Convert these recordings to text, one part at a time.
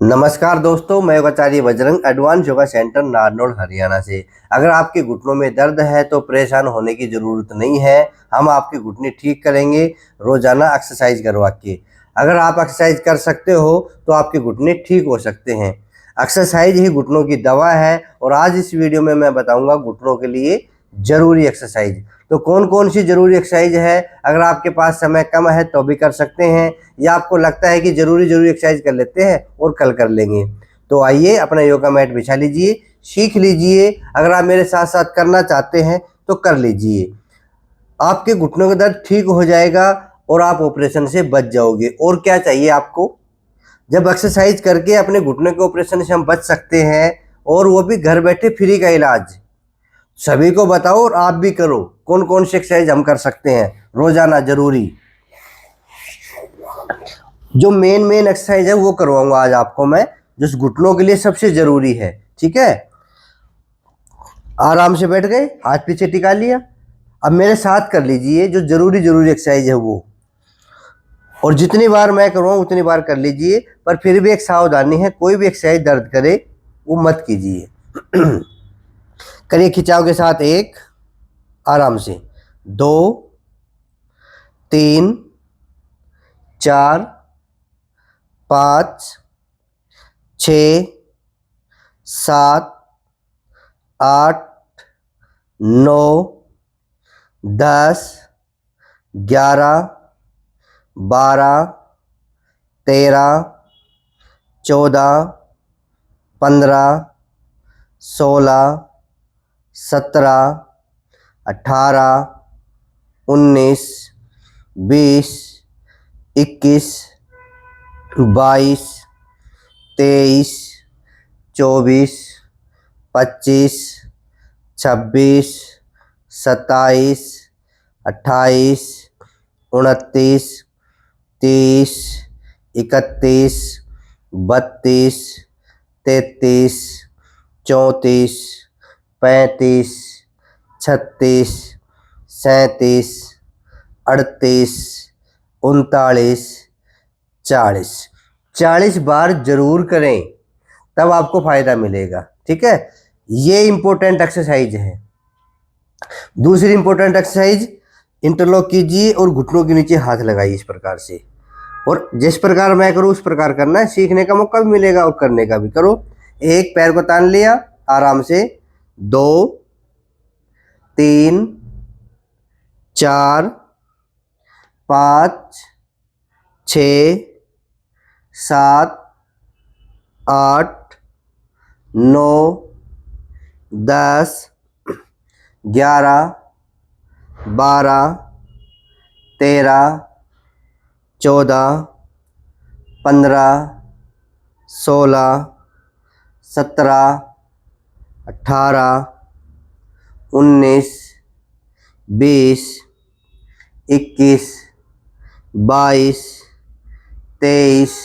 नमस्कार दोस्तों, मैं आचार्य बजरंग एडवांस योगा सेंटर नारनौल हरियाणा से। अगर आपके घुटनों में दर्द है तो परेशान होने की ज़रूरत नहीं है। हम आपके घुटने ठीक करेंगे रोज़ाना एक्सरसाइज करवा के। अगर आप एक्सरसाइज कर सकते हो तो आपके घुटने ठीक हो सकते हैं। एक्सरसाइज ही घुटनों की दवा है और आज इस वीडियो में मैं बताऊंगा घुटनों के लिए ज़रूरी एक्सरसाइज। तो कौन कौन सी ज़रूरी एक्सरसाइज है, अगर आपके पास समय कम है तो भी कर सकते हैं, या आपको लगता है कि ज़रूरी एक्सरसाइज कर लेते हैं और कल कर लेंगे, तो आइए अपना योगा मैट बिछा लीजिए, सीख लीजिए। अगर आप मेरे साथ साथ करना चाहते हैं तो कर लीजिए। आपके घुटनों का दर्द ठीक हो जाएगा और आप ऑपरेशन से बच जाओगे। और क्या चाहिए आपको? जब एक्सरसाइज करके अपने घुटनों के ऑपरेशन से हम बच सकते हैं, और वो भी घर बैठे फ्री का इलाज। सभी को बताओ और आप भी करो। कौन कौन सी एक्सरसाइज हम कर सकते हैं रोजाना जरूरी। जो मेन एक्सरसाइज है वो करवाऊंगा आज आपको मैं, जो घुटनों के लिए सबसे जरूरी है। ठीक है, आराम से बैठ गए, हाथ पीछे टिका लिया। अब मेरे साथ कर लीजिए जो जरूरी एक्सरसाइज है वो, और जितनी बार मैं करवाऊँ उतनी बार कर लीजिए। पर फिर भी एक सावधानी है, कोई भी एक्सरसाइज दर्द करे वो मत कीजिए। करिए खिंचाव के साथ, एक, आराम से, दो, तीन, चार, पाँच, छ, सात, आठ, 9, 10, 11, 12, 13, 14, 15, 16, 17, 18, 19, 20, 21, 22, 23, 24, 25, 26, 27, 28, 29, 30, 31, 32, 33, 34, 35, 36, 37, 38, 39, 40। 40 बार जरूर करें, तब आपको फायदा मिलेगा। ठीक है, ये इंपॉर्टेंट एक्सरसाइज है। दूसरी इंपॉर्टेंट एक्सरसाइज, इंटरलॉक कीजिए और घुटनों के नीचे हाथ लगाइए इस प्रकार से, और जिस प्रकार मैं करूँ उस प्रकार करना है। सीखने का मौका भी मिलेगा और करने का भी। करो, एक पैर को तान लिया आराम से, 2, 3, 4, 5, 6, 7, 8, 9, 10, 11, 12, 13, 14, 15, 16, 17, 18, 19, 20, 21, 22, 23,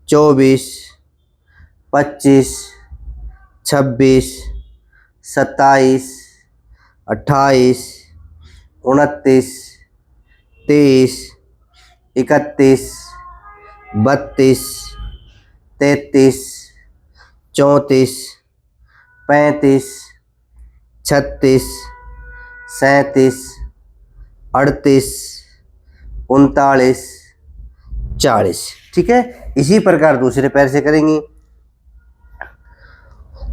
24, 25, 26, 27, 28, 29, 30, 31, 32, 33, 34, 35, 36, 37, 38, 39, 40। ठीक है, इसी प्रकार दूसरे पैर से करेंगे।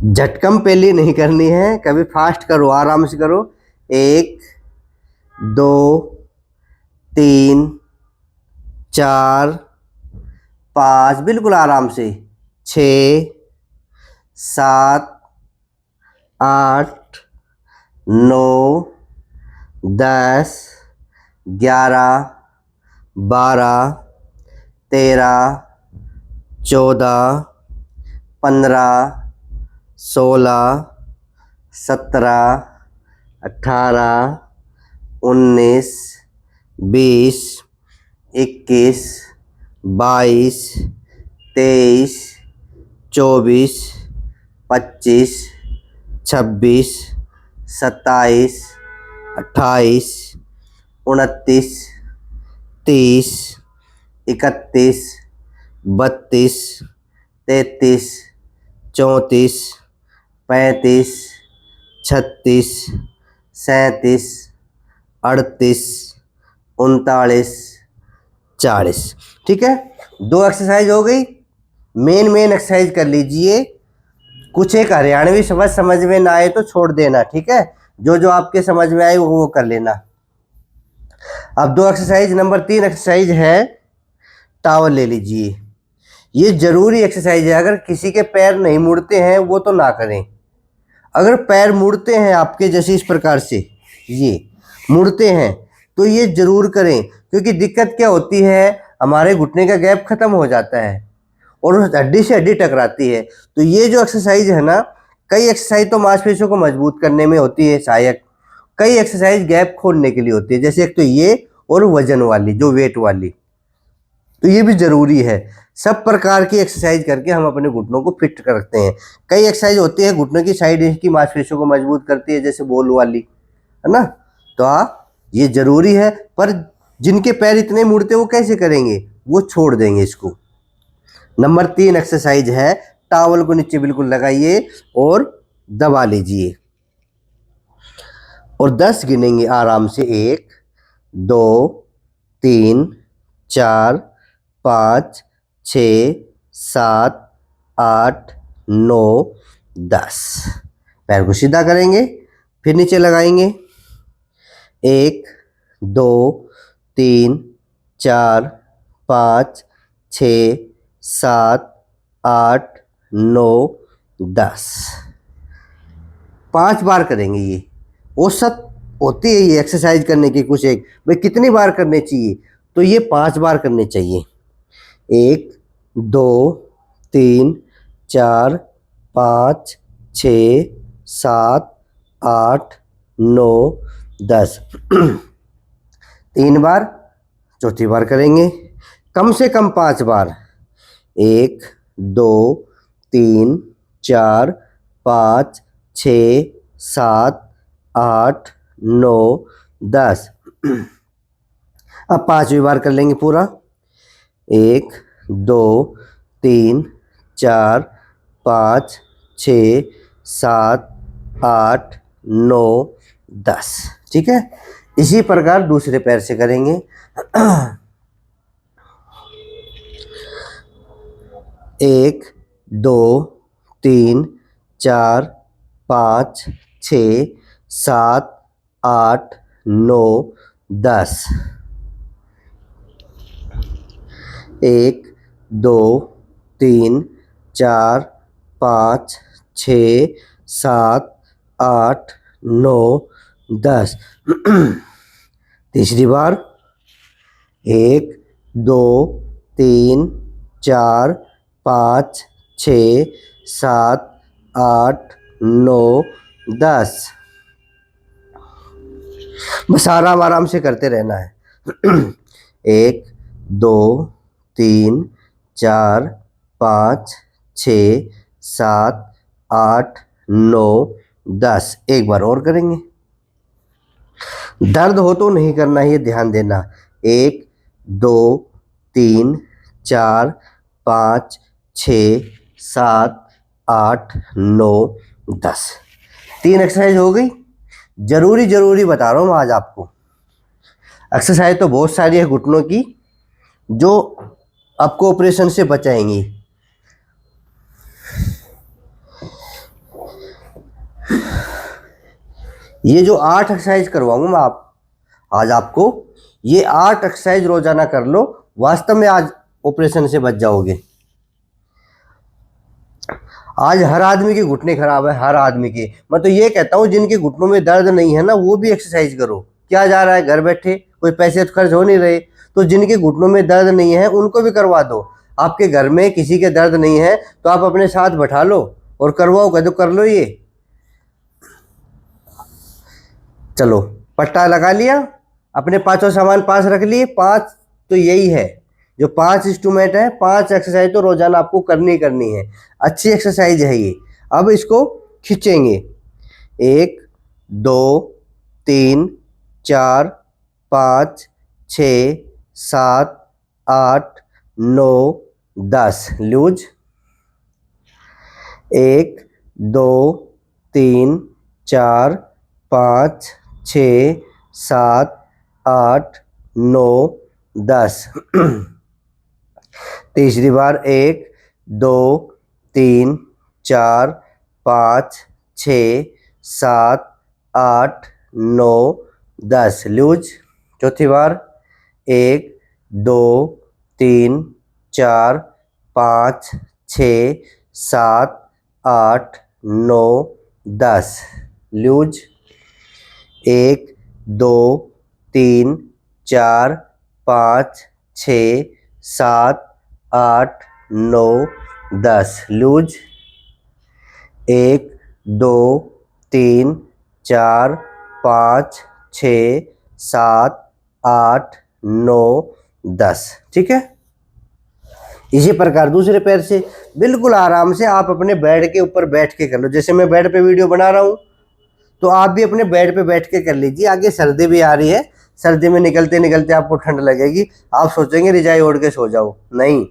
झटकम पहले नहीं करनी है, कभी फास्ट करो, आराम से करो। 1, 2, 3, 4, 5, बिल्कुल आराम से, 6, 7, 8, 9, 10, 11, 12, 13, 14, 15, 16, 17, 18, 19, 20, 21, 22, 23, 24, 25, 26, 27, 28, 29, 30, 31, 32, 33, 34, 35, 36, 37, 38, 39, 40। ठीक है, 2 एक्सरसाइज हो गई। मेन एक्सरसाइज कर लीजिए। कुछ एक हरियाणवी शब्द समझ में ना आए तो छोड़ देना, ठीक है। जो जो आपके समझ में आए वो कर लेना। अब 2 एक्सरसाइज, नंबर 3 एक्सरसाइज है टावल ले लीजिए। ये जरूरी एक्सरसाइज है। अगर किसी के पैर नहीं मुड़ते हैं वो तो ना करें। अगर पैर मुड़ते हैं आपके, जैसे इस प्रकार से ये मुड़ते हैं, तो ये जरूर करें। क्योंकि दिक्कत क्या होती है, हमारे घुटने का गैप खत्म हो जाता है और उस हड्डी से हड्डी टकराती है। तो ये जो एक्सरसाइज है ना, कई एक्सरसाइज तो मांसपेशियों को मजबूत करने में होती है सहायक, कई एक्सरसाइज गैप खोलने के लिए होती है। जैसे एक तो ये, और वजन वाली जो वेट वाली, तो ये भी जरूरी है। सब प्रकार की एक्सरसाइज करके हम अपने घुटनों को फिट करते हैं। कई एक्सरसाइज होती है घुटनों की साइड की मांसपेशियों को मजबूत करती है, जैसे बॉल वाली, है ना। तो ये जरूरी है। पर जिनके पैर इतने मुड़ते वो कैसे करेंगे, वो छोड़ देंगे इसको। नंबर 3 एक्सरसाइज है, टॉवल को नीचे बिल्कुल लगाइए और दबा लीजिए और 10 गिनेंगे आराम से। 1, 2, 3, 4, 5, 6, 7, 8, 9, 10। पैर को सीधा करेंगे, फिर नीचे लगाएंगे। 1, 2, 3, 4, 5, 6, 7, 8, 9, 10। 5 बार करेंगे। ये औसत होती है ये एक्सरसाइज करने की। कुछ एक भाई कितनी बार करने चाहिए, तो ये 5 बार करने चाहिए। 1, 2, 3, 4, 5, 6, 7, 8, 9, 10। 3 बार, चौथी बार करेंगे कम से कम 5 बार। 1, 2, 3, 4, 5, 6, 7, 8, 9, 10। अब 5वीं बार कर लेंगे पूरा। 1, 2, 3, 4, 5, 6, 7, 8, 9, 10। ठीक है, इसी प्रकार दूसरे पैर से करेंगे। 1, 2, 3, 4, 5, 6, 7, 8, 9, 10। 1, 2, 3, 4, 5, 6, 7, 8, 9, 10। तीसरी बार। 1, 2, 3, 4, 5, 6, 7, 8, 9, 10। बस आराम आराम से करते रहना है। 1, 2, 3, 4, 5, 6, 7, 8, 9, 10। एक बार और करेंगे। दर्द हो तो नहीं करना है, ये ध्यान देना। 1, 2, 3, 4, 5, 6, 7, 8, 9, 10। 3 एक्सरसाइज हो गई। जरूरी बता रहा हूँ आज आपको। एक्सरसाइज तो बहुत सारी है घुटनों की, जो आपको ऑपरेशन से बचाएंगी। ये जो 8 एक्सरसाइज करवाऊंगा मैं आज आपको, ये 8 एक्सरसाइज रोजाना कर लो, वास्तव में आज ऑपरेशन से बच जाओगे। आज हर आदमी के घुटने खराब है, हर आदमी के। मैं तो ये कहता हूँ जिनके घुटनों में दर्द नहीं है ना, वो भी एक्सरसाइज करो। क्या जा रहा है, घर बैठे कोई पैसे तो खर्च हो नहीं रहे। तो जिनके घुटनों में दर्द नहीं है उनको भी करवा दो। आपके घर में किसी के दर्द नहीं है तो आप अपने साथ बैठा लो और करवाओ, कह दो कर लो ये। चलो, पट्टा लगा लिया, अपने 5 सामान पास रख लिए। 5 तो यही है, जो 5 इंस्ट्रूमेंट है, 5 एक्सरसाइज तो रोजाना आपको करनी है। अच्छी एक्सरसाइज है ये। अब इसको खींचेंगे। 1, 2, 3, 4, 5, 6, 7, 8, 9, 10। लूज 1 2 3 4 5 6 7 8 9 10। तीसरी बार 1 2 3 4 5 6 7 8 9 10 लूज। चौथी बार 1 2 3 4 5 6 7 8 9 10 लूज। 1 2 3 4 5 6 7 8 9 10 लूज। 1 2 3 4 5 6 7 8 9 10। ठीक है। इसी प्रकार दूसरे पैर से बिल्कुल आराम से आप अपने बेड के ऊपर बैठ के कर लो। जैसे मैं बेड पे वीडियो बना रहा हूँ तो आप भी अपने बेड पे बैठ के कर लीजिए। आगे सर्दी भी आ रही है, सर्दी में निकलते निकलते आपको ठंड लगेगी, आप सोचेंगे रजाई ओढ़ के सो जाओ। नहीं,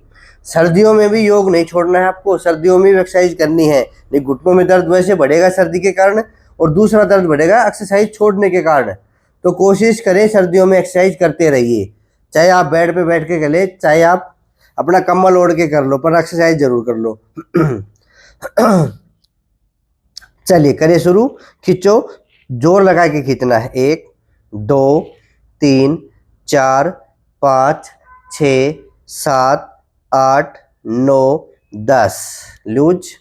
सर्दियों में भी योग नहीं छोड़ना है आपको, सर्दियों में भी एक्सरसाइज करनी है। नहीं, घुटनों में दर्द वैसे बढ़ेगा सर्दी के कारण, और दूसरा दर्द बढ़ेगा एक्सरसाइज छोड़ने के कारण। तो कोशिश करें सर्दियों में एक्सरसाइज करते रहिए, चाहे आप बेड पे बैठ के कर ले, चाहे आप अपना कम्बल ओढ़ के कर लो, पर एक्सरसाइज जरूर कर लो। चलिए करिए शुरू। खींचो, जोर लगा के खींचना है। 1 2 3 4 5 6 7 8 9 10 लूज।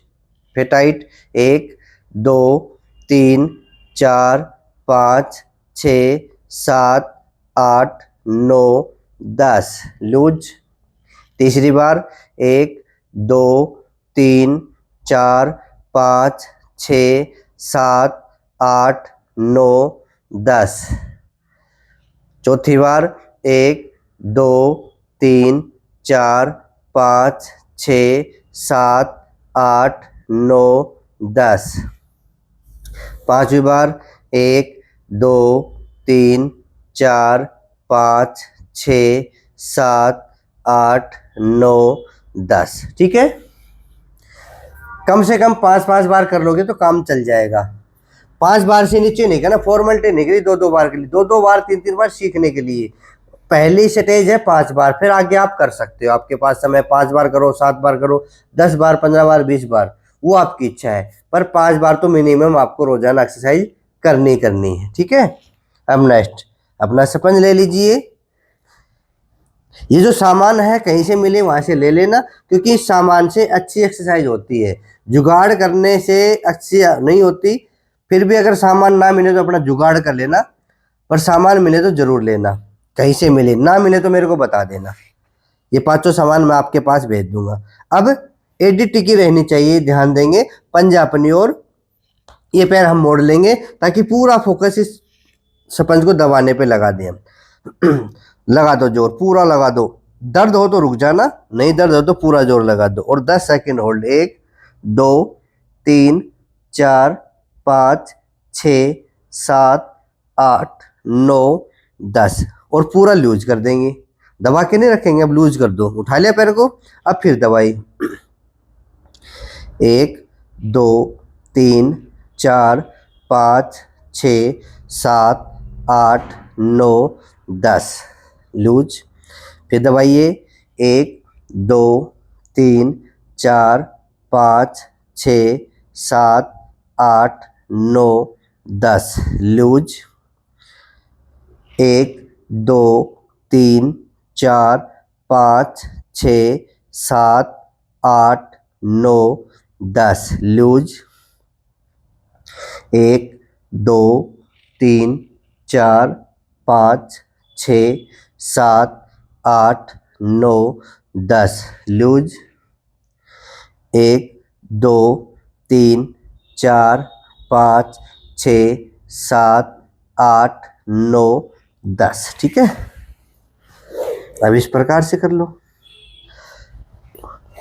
फिर टाइट। 1 2 3 4 5 6 7 8 9 10 लूज। तीसरी बार 1 2 3 4 5 6 7 8 9 10। चौथी बार 1 2 3 4 5 6 7 8 9 10। पांचवी बार 1 2 3 4 5 6 7 8 9 10। ठीक है। कम से कम 5-5 बार कर लोगे तो काम चल जाएगा। 5 बार से नीचे नहीं करना, फॉर्मेलिटी नहीं करी 2-2 बार के लिए, 2-2 बार 3-3 बार सीखने के लिए। पहली स्टेज है 5 बार, फिर आगे आप कर सकते हो, आपके पास समय 5 बार करो, 7 बार करो, 10 बार 15 बार 20 बार, वो आपकी इच्छा है, पर 5 बार तो मिनिमम आपको रोजाना एक्सरसाइज करनी है। ठीक है। अब नेक्स्ट अपना स्पंज ले लीजिए। ये जो सामान है कहीं से मिले वहां से ले लेना, क्योंकि इस सामान से अच्छी एक्सरसाइज होती है, जुगाड़ करने से अच्छी नहीं होती। फिर भी अगर सामान ना मिले तो अपना जुगाड़ कर लेना, पर सामान मिले तो जरूर लेना। कहीं से मिले ना मिले तो मेरे को बता देना, ये 5 सामान मैं आपके पास भेज दूंगा। अब एडी टिकी रहनी चाहिए, ध्यान देंगे। पंजा अपनी ओर, ये पैर हम मोड़ लेंगे ताकि पूरा फोकस इस स्पंज को दबाने पे लगा दें हम। लगा दो जोर, पूरा लगा दो। दर्द हो तो रुक जाना, नहीं दर्द हो तो पूरा जोर लगा दो, और 10 सेकंड होल्ड। 1 2 3 4 5 6 7 8 9 10, और पूरा लूज कर देंगे। दबा के नहीं रखेंगे, अब लूज कर दो। उठा लिया पैर को, अब फिर दबाई। 1 2 3 4 5 6 7 8 9 10 लूज। फिर दबाइए। 1 2 3 4 5 6 7 8 9 10 लूज। 1 2 3 4 5 6 7 8 9 10 लूज। 1 2 3 4 5 6 7 8 9 10 लूज। 1 2 3 4 5 6 7 8 9 10। ठीक है। अब इस प्रकार से कर लो।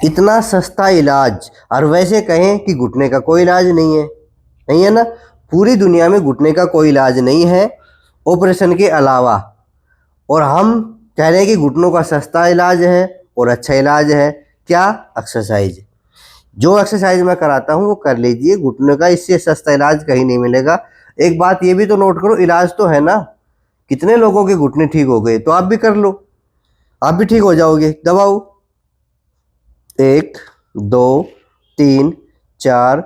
इतना सस्ता इलाज, और वैसे कहें कि घुटने का कोई इलाज नहीं है, नहीं है ना। पूरी दुनिया में घुटने का कोई इलाज नहीं है ऑपरेशन के अलावा, और हम कह रहे हैं कि घुटनों का सस्ता इलाज है और अच्छा इलाज है। क्या? एक्सरसाइज। जो एक्सरसाइज मैं कराता हूँ वो कर लीजिए, घुटने का इससे सस्ता इलाज कहीं नहीं मिलेगा। एक बात ये भी तो नोट करो, इलाज तो है ना, कितने लोगों के घुटने ठीक हो गए, तो आप भी कर लो, आप भी ठीक हो जाओगे। दबाओ, 1 2 3 4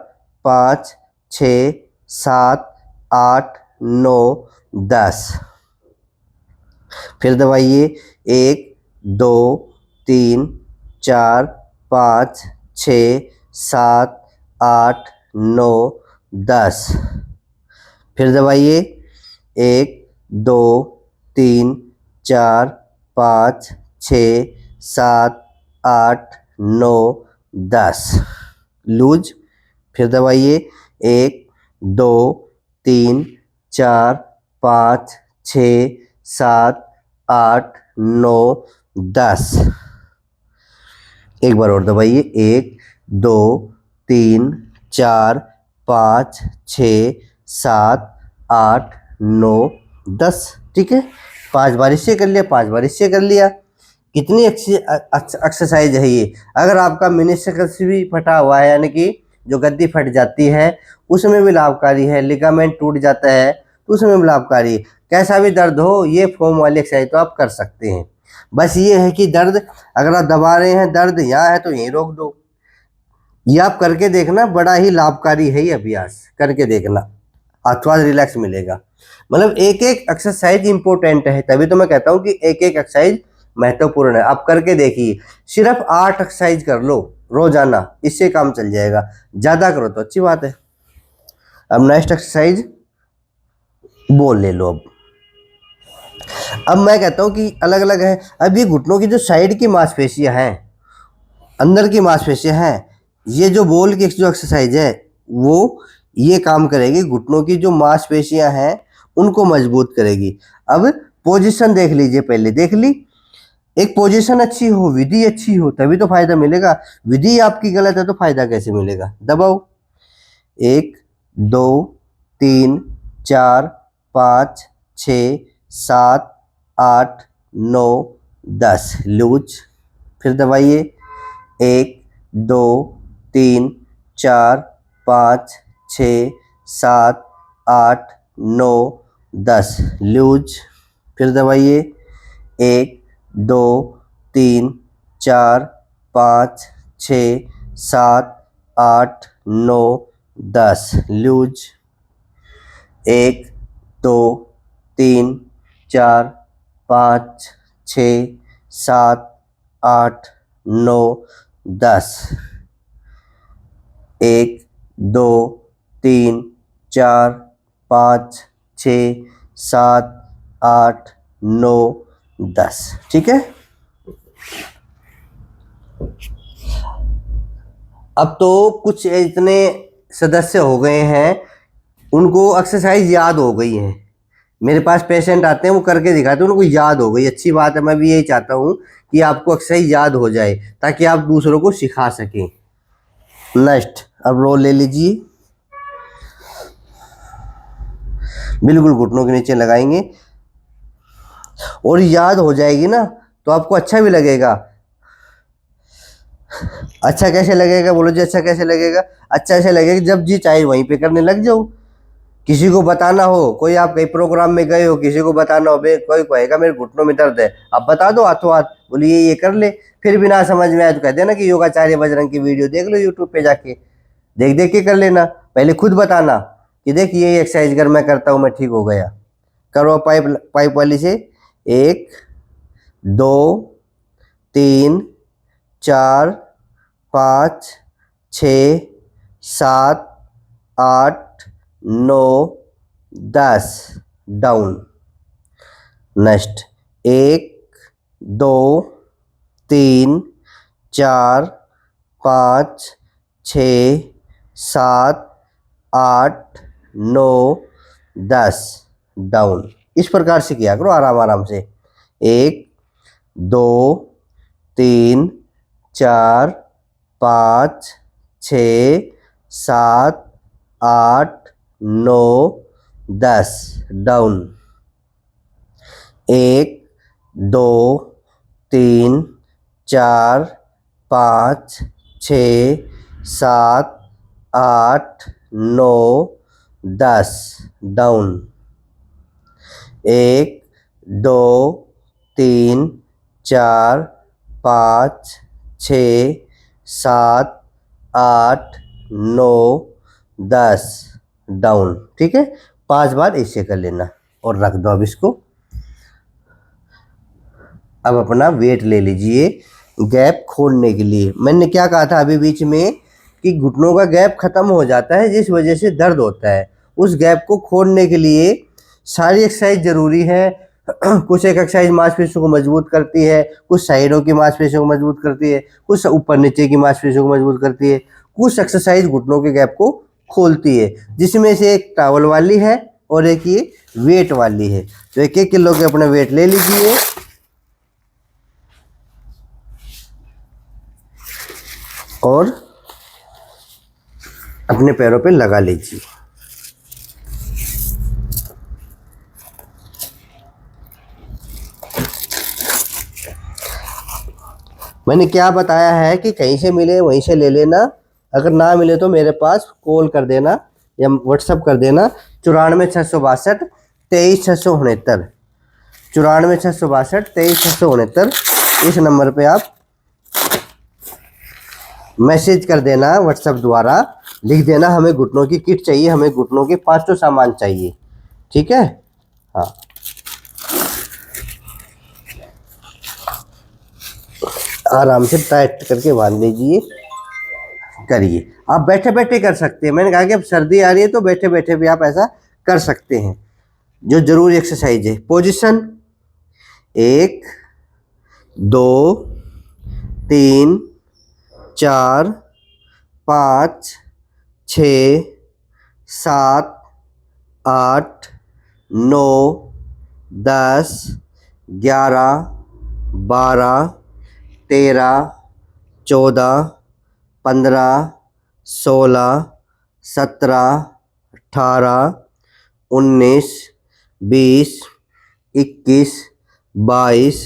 5 6 7 8 9 10। फिर दबाइए, 1 2 3 4 5 6 7 8 9 10। फिर दबाइए, 1 2 3 4 5 6 7 8 9 10। लूज। फिर दबाइए, 1 2 3 4 5 6 7 8 9 10। एक बार और दबाइए, 1 2 3 4 5 6 7 8 9 10। ठीक है, 5 बार इससे कर लिया, 5 बार इससे कर लिया। कितनी अच्छी एक्सरसाइज है ये। अगर आपका मेनिस्कस भी फटा हुआ है, यानी कि जो गद्दी फट जाती है, उसमें भी लाभकारी है। लिगामेंट टूट जाता है तो उसमें भी लाभकारी है। कैसा भी दर्द हो, ये फोम वाली एक्सरसाइज तो आप कर सकते हैं। बस ये है कि दर्द, अगर आप दबा रहे हैं, दर्द यहाँ है तो यहीं रोक दो। ये आप करके देखना, बड़ा ही लाभकारी है ये अभ्यास, करके देखना, अथवा रिलैक्स मिलेगा। मतलब एक एक एक्सरसाइज इंपॉर्टेंट है, तभी तो मैं कहता हूँ कि एक एक एक्सरसाइज महत्वपूर्ण है। आप करके देखिए, सिर्फ 8 एक्सरसाइज कर लो रोजाना, इससे काम चल जाएगा। ज़्यादा करो तो अच्छी बात है। अब नेक्स्ट एक्सरसाइज बोल ले लो। अब मैं कहता हूँ कि अलग अलग है। अब ये घुटनों की जो साइड की मांसपेशियां हैं, अंदर की मांसपेशियां हैं, ये जो बोल की जो एक्सरसाइज है वो ये काम करेगी, घुटनों की जो मांसपेशियां हैं उनको मजबूत करेगी। अब पोजीशन देख लीजिए, पहले देख ली। एक पोजीशन अच्छी हो, विधि अच्छी हो, तभी तो फायदा मिलेगा। विधि आपकी गलत है तो फायदा कैसे मिलेगा। दबाओ, 1 2 3 4 5 6 7 8 9 10। लूज। फिर दबाइए, 1 2 3 4 5 6 7 8 9 10। लूज। फिर दबाइए, 1 2 3 4 5 6 7 8 9 10। लूज। 1 2 3 4 5 6 7 8 9 10। 1 2 3 4 5 6 7 8 9 10। ठीक है। अब तो कुछ इतने सदस्य हो गए हैं, उनको एक्सरसाइज याद हो गई है। मेरे पास पेशेंट आते हैं, वो करके दिखाते हैं, उनको याद हो गई। अच्छी बात है, मैं भी यही चाहता हूँ कि आपको एक्सरसाइज याद हो जाए ताकि आप दूसरों को सिखा सकें। नेक्स्ट, अब रोल ले लीजिए, बिल्कुल घुटनों के नीचे लगाएंगे और याद हो जाएगी ना तो आपको अच्छा भी लगेगा। अच्छा कैसे लगेगा बोलो जी, अच्छा कैसे लगेगा? अच्छा ऐसे लगेगा जब जी चाहे वहीं पे करने लग जाओ। किसी को बताना हो, कोई आप कहीं प्रोग्राम में गए हो, किसी को बताना हो, कोई कहेगा मेरे घुटनों में दर्द है, आप बता दो हाथों हाथ, बोलिए ये कर ले। फिर भी ना समझ में आए तो कह देना कि योगाचार्य बजरंग की वीडियो देख लो यूट्यूब पे जाके, देख देख के कर लेना। पहले खुद बताना कि देख ये एक्सरसाइज अगर मैं करता हूँ मैं ठीक हो गया। करो पाइप पाइप वाली से, 1 2 3 4 5 6 7 8 9 10। डाउन। नेक्स्ट, 1 2 3 4 5 6 7 8 9 10। डाउन। इस प्रकार से किया करो आराम आराम से। 1 2 3 4 5 6 7 8 9 10। डाउन। 1 2 3 4 5 6 7 8 9 10 डाउन। 1 2 3 4 5 6 7 8 9 10 डाउन। ठीक है, 5 बार ऐसे कर लेना और रख दो। अब इसको, अब अपना वेट ले लीजिए गैप खोलने के लिए। मैंने क्या कहा था अभी बीच में कि घुटनों का गैप खत्म हो जाता है जिस वजह से दर्द होता है। उस गैप को खोलने के लिए सारी एक्सरसाइज जरूरी है। कुछ एक एक्सरसाइज मांसपेशियों को मजबूत करती है, कुछ साइडों की मांसपेशियों को मजबूत करती है, कुछ ऊपर नीचे की मांसपेशियों को मजबूत करती है, कुछ एक्सरसाइज घुटनों के गैप को खोलती है, जिसमें से एक टॉवल वाली है और एक ये वेट वाली है। तो 1-1 किलो के अपने वेट ले लीजिए और अपने पैरों पे लगा लीजिए। मैंने क्या बताया है कि कहीं से मिले वहीं से ले लेना, अगर ना मिले तो मेरे पास कॉल कर देना या व्हाट्सअप कर देना। 94 662 23 669, 94 662 23 669, इस नंबर पे आप मैसेज कर देना व्हाट्सएप द्वारा। लिख देना हमें घुटनों की किट चाहिए, हमें घुटनों के 5 सामान चाहिए। ठीक है, हाँ। आराम से टाइट करके बांध लीजिए, करिए। आप बैठे बैठे कर सकते हैं, मैंने कहा कि अब सर्दी आ रही है तो बैठे बैठे भी आप ऐसा कर सकते हैं। जो जरूरी एक्सरसाइज है, पोजीशन 1 2 3 4 5 6 7 8 9 10 11 12 13 14 15 16 17 18 19 20 21 22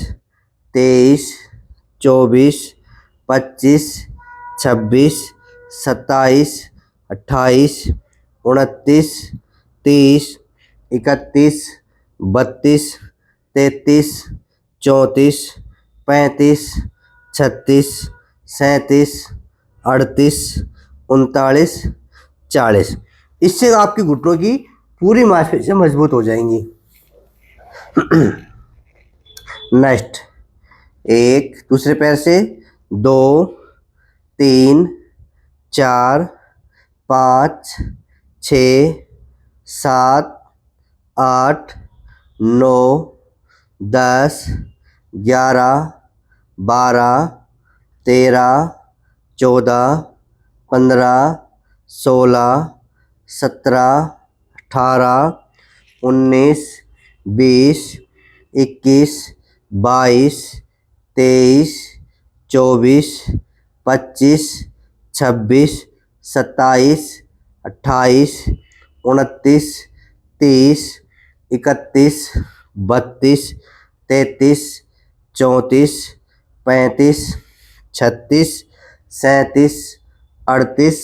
23 24 25 26 27 28 29 30 31 32 33 34 35 36 37 38 39 40। इससे आपकी घुटनों की पूरी मांसपेशियां मजबूत हो जाएंगी। नेक्स्ट, 1 दूसरे पैर से, 2 3 4 5 6 7 8 9 10 11 12 13 14 15 16 17 18 19 20 21 22 23 24 25 26 27 28 29 30 31 32 33 34 35 36 37 38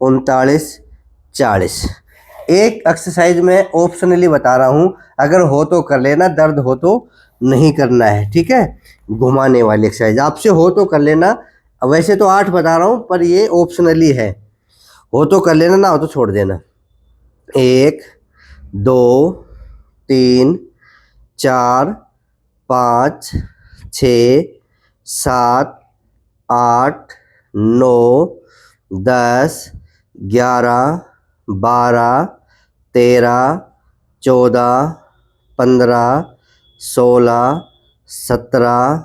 39 40। एक एक्सरसाइज में ऑप्शनली बता रहा हूँ, अगर हो तो कर लेना, दर्द हो तो नहीं करना है। ठीक है, घुमाने वाली एक्सरसाइज आपसे हो तो कर लेना। वैसे तो 8 बता रहा हूँ पर ये ऑप्शनली है, हो तो कर लेना, ना हो तो छोड़ देना। 1 2 3 4 5 6 7 8 9 10 11 12 13 14 15 16 17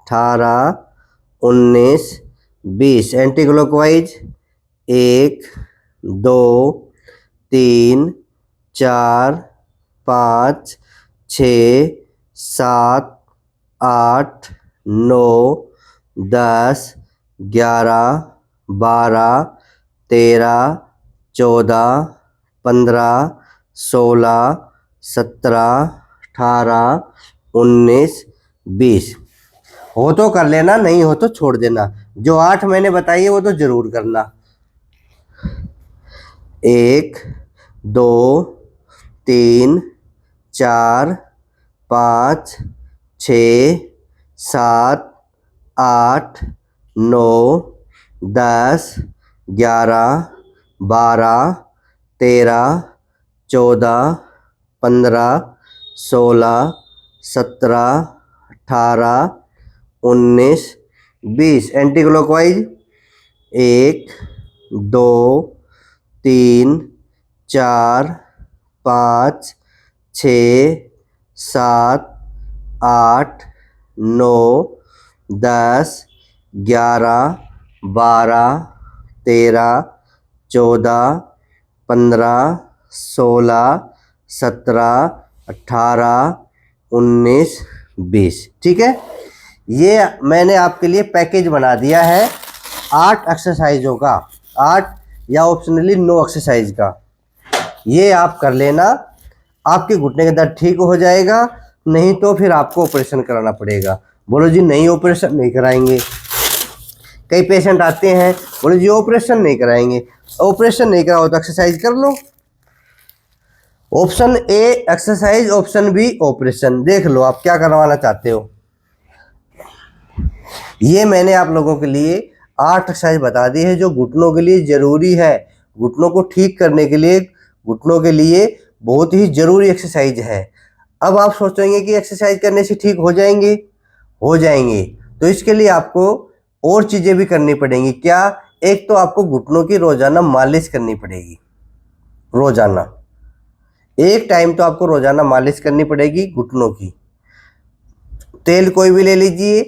18 19 20। Anti clockwise 1 2 3 4 5 6 7 8 9 10 11 12 13 14 15 16 17 18 19 20। हो तो कर लेना, नहीं हो तो छोड़ देना। जो 8 मैंने बताई है वो तो जरूर करना। 1 2 3 4 5 6 7 8 9 10 11 12 13 14 15 16 17 18 19 20 एंटी क्लॉकवाइज 1 2 3 4 5 6 7 8 9 10 11 12 13 14 15 16 17 18 19 20। ठीक है, ये मैंने आपके लिए पैकेज बना दिया है 8 एक्सरसाइजों का, 8 या ऑप्शनली 9 एक्सरसाइज का। ये आप कर लेना, आपके घुटने का दर्द ठीक हो जाएगा। नहीं तो फिर आपको ऑपरेशन कराना पड़ेगा। बोलो जी नहीं ऑपरेशन नहीं कराएंगे। कई पेशेंट आते हैं बोले जी ऑपरेशन नहीं कराएंगे। ऑपरेशन नहीं कराओ तो एक्सरसाइज कर लो। Option A exercise, option B operation. देख लो आप क्या करवाना चाहते हो। ये मैंने आप लोगों के लिए 8 एक्सरसाइज बता दी है जो घुटनों के लिए जरूरी है। घुटनों को ठीक करने के लिए, घुटनों के लिए बहुत ही जरूरी एक्सरसाइज है। अब आप सोचेंगे कि एक्सरसाइज करने से ठीक हो जाएंगे, हो जाएंगे। तो इसके लिए आपको और चीजें भी करनी पड़ेंगी। क्या? एक तो आपको घुटनों की रोजाना मालिश करनी पड़ेगी। रोजाना एक टाइम तो आपको रोजाना मालिश करनी पड़ेगी घुटनों की। तेल कोई भी ले लीजिए,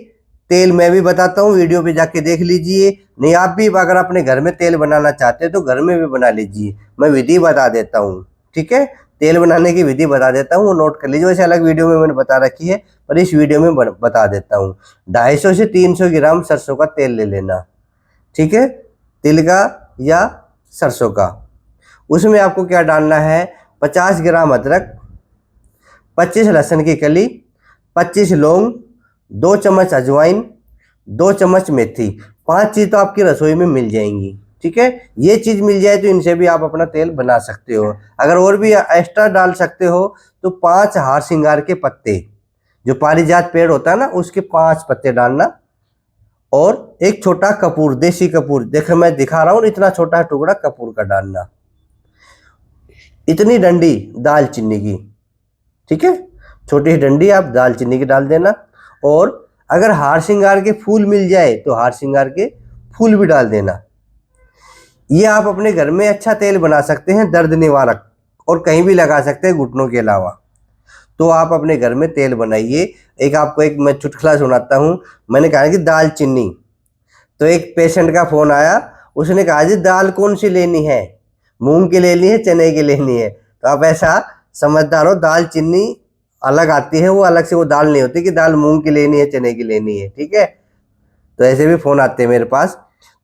तेल मैं भी बताता हूँ, वीडियो पे जाके देख लीजिए। नहीं आप भी अगर अपने घर में तेल बनाना चाहते हैं तो घर में भी बना लीजिए। मैं विधि बता देता हूँ, ठीक है, तेल बनाने की विधि बता देता हूँ, वो नोट कर लीजिए। वैसे अलग वीडियो में मैंने बता रखी है, पर इस वीडियो में बता देता हूँ। 250 से 300 ग्राम सरसों का तेल ले लेना, ठीक है, तिल का या सरसों का। उसमें आपको क्या डालना है? 50 ग्राम अदरक, 25 लहसुन की कली, 25 लौंग, 2 चम्मच अजवाइन, 2 चम्मच मेथी। 5 चीज़ तो आपकी रसोई में मिल जाएंगी, ठीक है। ये चीज़ मिल जाए तो इनसे भी आप अपना तेल बना सकते हो। अगर और भी एक्स्ट्रा डाल सकते हो तो 5 हार श्रृंगार के पत्ते, जो पारिजात पेड़ होता है ना, उसके 5 पत्ते डालना। और एक छोटा कपूर, देसी कपूर, देखो मैं दिखा रहा हूँ, इतना छोटा टुकड़ा कपूर का डालना। इतनी डंडी दालचीनी की, ठीक है, छोटी डंडी आप दालचीनी की डाल देना। और अगर हार श्रृंगार के फूल मिल जाए तो हार श्रृंगार के फूल भी डाल देना। ये आप अपने घर में अच्छा तेल बना सकते हैं, दर्द निवारक, और कहीं भी लगा सकते हैं घुटनों के अलावा। तो आप अपने घर में तेल बनाइए। एक आपको एक मैं चुटकुला सुनाता हूँ। मैंने कहा कि दालचीनी, तो एक पेशेंट का फोन आया, उसने कहा जी दाल कौन सी लेनी है, मूंग की लेनी है, चने की लेनी है? तो आप ऐसा समझदार हो, दालचीनी अलग आती है, वो अलग से वो दाल नहीं होती कि दाल मूंग की लेनी है, चने की लेनी है, ठीक है। तो ऐसे भी फोन आते हैं मेरे पास।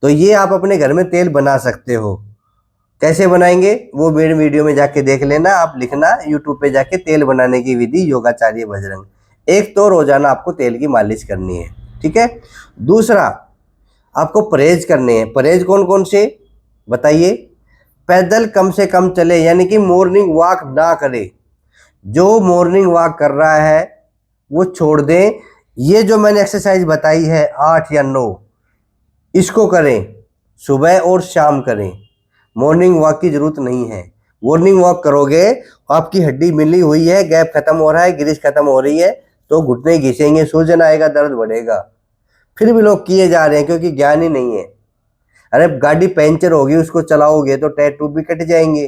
तो ये आप अपने घर में तेल बना सकते हो। कैसे बनाएंगे वो मेरे वीडियो में जाके देख लेना। आप लिखना यूट्यूब पे जाके तेल बनाने की विधि योगाचार्य बजरंग। एक तो रोजाना आपको तेल की मालिश करनी है, ठीक है। दूसरा आपको परहेज करने हैं। परहेज कौन कौन से बताइए? पैदल कम से कम चले, यानी कि मॉर्निंग वॉक ना करे। जो मॉर्निंग वॉक कर रहा है वो छोड़ दें। ये जो मैंने एक्सरसाइज बताई है 8 या 9, इसको करें, सुबह और शाम करें। मॉर्निंग वॉक की जरूरत नहीं है। मॉर्निंग वॉक करोगे, आपकी हड्डी मिली हुई है, गैप खत्म हो रहा है, ग्रीस खत्म हो रही है, तो घुटने घिसेंगे, सूजन आएगा, दर्द बढ़ेगा। फिर भी लोग किए जा रहे हैं क्योंकि ज्ञान ही नहीं है। अरे गाड़ी पंचर होगी, उसको चलाओगे तो टायर ट्यूब भी कट जाएंगे,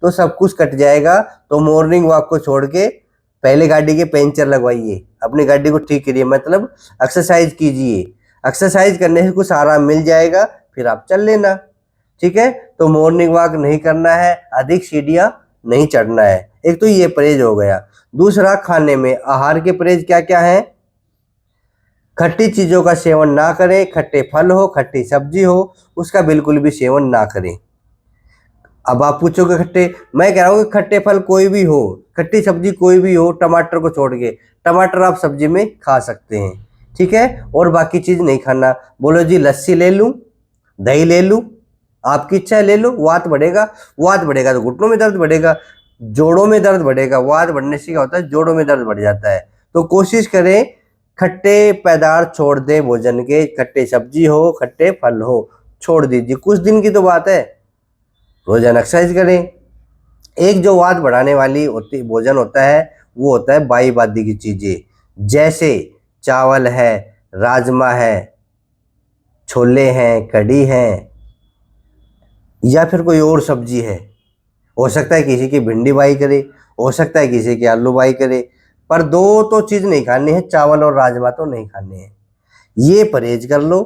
तो सब कुछ कट जाएगा। तो मॉर्निंग वॉक को छोड़ के पहले गाड़ी के पंचर लगवाइए, अपनी गाड़ी को ठीक करिए, मतलब एक्सरसाइज कीजिए। एक्सरसाइज करने से कुछ आराम मिल जाएगा, फिर आप चल लेना, ठीक है। तो मॉर्निंग वॉक नहीं करना है, अधिक सीढ़ियाँ नहीं चढ़ना है। एक तो ये परहेज हो गया। दूसरा, खाने में आहार के परहेज क्या क्या है? खट्टी चीज़ों का सेवन ना करें। खट्टे फल हो, खट्टी सब्जी हो, उसका बिल्कुल भी सेवन ना करें। अब आप पूछोगे खट्टे, मैं कह रहा हूँ कि खट्टे फल कोई भी हो, खट्टी सब्जी कोई भी हो, टमाटर को छोड़ के। टमाटर आप सब्जी में खा सकते हैं, ठीक है, और बाकी चीज़ नहीं खाना। बोलो जी लस्सी ले लूँ, दही ले लूँ, आपकी इच्छा है ले लो, वात बढ़ेगा, वात बढ़ेगा तो घुटनों में दर्द बढ़ेगा, जोड़ों में दर्द बढ़ेगा, वात बढ़ने से क्या होता है जोड़ों में दर्द बढ़ जाता है। तो कोशिश करें खट्टे पदार्थ छोड़ दें भोजन के, खट्टे सब्जी हो, खट्टे फल हो, छोड़ दीजिए, कुछ दिन की तो बात है। रोजाना एक्सरसाइज करें। एक जो वात बढ़ाने वाली होती भोजन होता है वो होता है बाई बादी की चीजें, जैसे चावल है, राजमा है, छोले हैं, कढ़ी है, या फिर कोई और सब्जी है। हो सकता है किसी की भिंडी बाई करे, हो सकता है किसी की आलू बाई करे, पर दो तो चीज नहीं खानी है, चावल और राजमा तो नहीं खाने हैं। ये परहेज कर लो,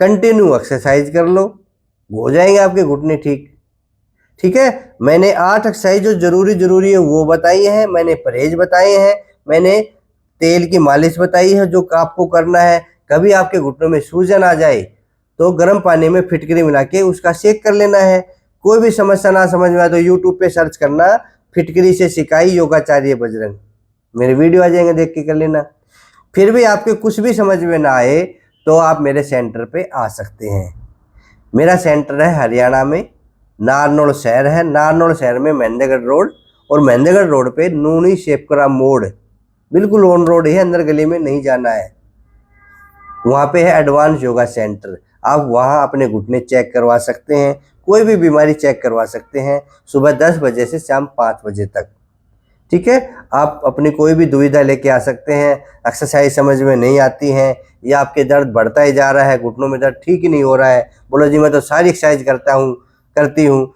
कंटिन्यू एक्सरसाइज कर लो, हो जाएंगे आपके घुटने ठीक। ठीक है, मैंने 8 एक्सरसाइज जो जरूरी है वो बताई है, मैंने परहेज बताए हैं, मैंने तेल की मालिश बताई है जो आपको करना है। कभी आपके घुटनों में सूजन आ जाए तो गर्म पानी में फिटकरी मिला के उसका सेक कर लेना है। कोई भी समस्या ना समझ में आए तो यूट्यूब पे सर्च करना फिटकरी से सिकाई योगाचार्य बजरंग, मेरे वीडियो आ जाएंगे, देख के कर लेना। फिर भी आपके कुछ भी समझ में ना आए तो आप मेरे सेंटर पे आ सकते हैं। मेरा सेंटर है हरियाणा में, नारनौल शहर है, नारनौल शहर में महेंद्रगढ़ रोड, और महेंद्रगढ़ रोड पे नूनी शेपकरा मोड़, बिल्कुल ऑन रोड है, अंदर गली में नहीं जाना है। वहाँ पे है एडवांस योगा सेंटर, आप वहाँ अपने घुटने चेक करवा सकते हैं, कोई भी बीमारी चेक करवा सकते हैं, सुबह 10 बजे से शाम 5 बजे तक। ठीक है, आप अपनी कोई भी दुविधा लेके आ सकते हैं। एक्सरसाइज समझ में नहीं आती हैं या आपके दर्द बढ़ता ही जा रहा है, घुटनों में दर्द ठीक ही नहीं हो रहा है, बोलो जी मैं तो सारी एक्सरसाइज करती हूँ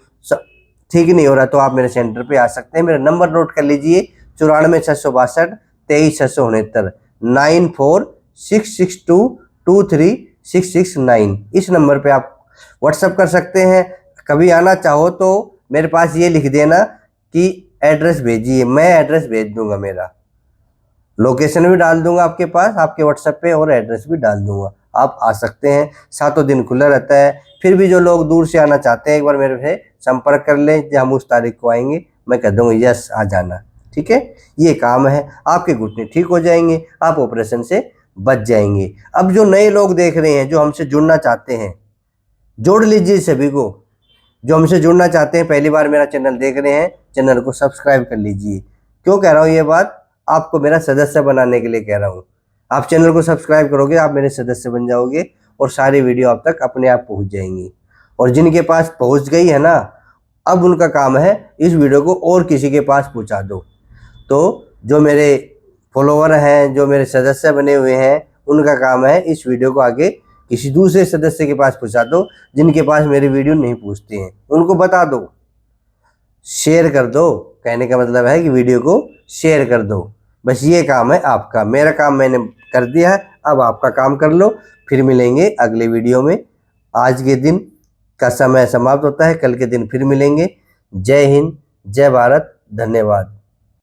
ठीक नहीं हो रहा, तो आप मेरे सेंटर पे आ सकते हैं। मेरा नंबर नोट कर लीजिए 94 662 23 669, 9466223669। इस नंबर पे आप व्हाट्सअप कर सकते हैं। कभी आना चाहो तो मेरे पास ये लिख देना कि एड्रेस भेजिए, मैं एड्रेस भेज दूंगा, मेरा लोकेशन भी डाल दूंगा आपके पास, आपके व्हाट्सएप पे, और एड्रेस भी डाल दूंगा। आप आ सकते हैं, 7 दिन खुला रहता है। फिर भी जो लोग दूर से आना चाहते हैं एक बार मेरे से संपर्क कर लें, जब हम उस तारीख को आएंगे मैं कह दूंगा यस आ जाना। ठीक है, ये काम है, आपके घुटने ठीक हो जाएंगे, आप ऑपरेशन से बच जाएंगे। अब जो नए लोग देख रहे हैं जो हमसे जुड़ना चाहते हैं, जोड़ लीजिए सभी को। जो हमसे जुड़ना चाहते हैं, पहली बार मेरा चैनल देख रहे हैं, चैनल को सब्सक्राइब कर लीजिए। क्यों कह रहा हूँ ये बात, आपको मेरा सदस्य बनाने के लिए कह रहा हूँ। आप चैनल को सब्सक्राइब करोगे, आप मेरे सदस्य बन जाओगे और सारी वीडियो आप तक अपने आप पहुँच जाएंगी। और जिनके पास पहुँच गई है ना, अब उनका काम है इस वीडियो को और किसी के पास पहुँचा दो। तो जो मेरे फॉलोवर हैं, जो मेरे सदस्य बने हुए हैं, उनका काम है इस वीडियो को आगे किसी दूसरे सदस्य के पास पहुंचा दो, जिनके पास मेरी वीडियो नहीं पहुंचती हैं, उनको बता दो, शेयर कर दो। कहने का मतलब है कि वीडियो को शेयर कर दो। बस ये काम है आपका, मेरा काम मैंने कर दिया है, अब आपका काम कर लो। फिर मिलेंगे अगले वीडियो में। आज के दिन का समय समाप्त होता है, कल के दिन फिर मिलेंगे। जय हिंद, जय भारत, धन्यवाद।